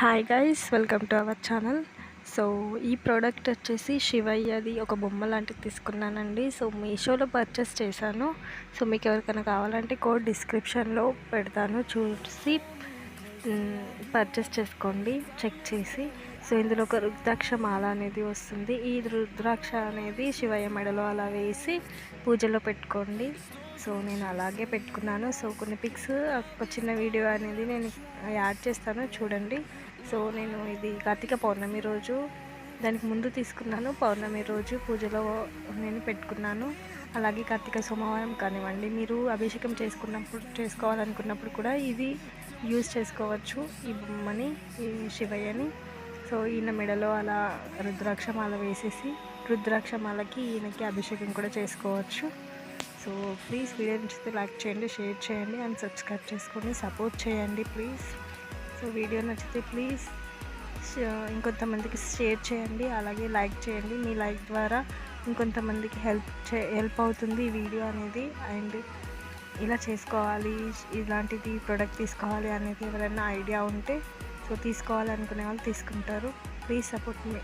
Hi guys, welcome to our channel. So ఈ product వచ్చేసి శివయ్యది ఒక బొమ్మ లాంటిది తీసుకున్నానండి. సో మీషోలో పర్చేస్ చేశాను. సో మీకు ఎవరికైనా కావాలంటే కోడ్ డిస్క్రిప్షన్లో పెడతాను, చూసి పర్చేస్ చేసుకోండి చెక్ చేసి. సో ఇందులో ఒక రుద్రాక్ష మాల అనేది వస్తుంది. ఈ రుద్రాక్ష అనేది శివయ్య మెడలో అలా వేసి పూజలో పెట్టుకోండి. సో నేను అలాగే పెట్టుకున్నాను. సో కొన్ని పిక్స్, ఒక చిన్న వీడియో అనేది నేను యాడ్ చేస్తాను, చూడండి. సో నేను ఇది కార్తీక పౌర్ణమి రోజు, దానికి ముందు తీసుకున్నాను. పౌర్ణమి రోజు పూజలో నేను పెట్టుకున్నాను. అలాగే కార్తీక సోమవారం కానివ్వండి, మీరు అభిషేకం చేసుకోవాలనుకున్నప్పుడు కూడా ఇది యూజ్ చేసుకోవచ్చు, ఈ బొమ్మని, ఈ శివయ్యని. సో ఈయన మెడలో అలా రుద్రాక్షమాల వేసేసి రుద్రాక్షమాలకి ఈయనకి అభిషేకం కూడా చేసుకోవచ్చు. సో ప్లీజ్ వీడియో నచ్చితే లైక్ చేయండి, షేర్ చేయండి అండ్ సబ్స్క్రైబ్ చేసుకొని సపోర్ట్ చేయండి ప్లీజ్. సో వీడియో నచ్చితే ప్లీజ్ ఇంకొంతమందికి షేర్ చేయండి, అలాగే లైక్ చేయండి. మీ లైక్ ద్వారా ఇంకొంతమందికి హెల్ప్ అవుతుంది ఈ వీడియో అనేది. అండ్ ఇలా చేసుకోవాలి, ఇలాంటిది ప్రోడక్ట్ తీసుకోవాలి అనేది ఎవరైనా ఐడియా ఉంటే, సో తీసుకోవాలనుకునే వాళ్ళు తీసుకుంటారు. Please support me.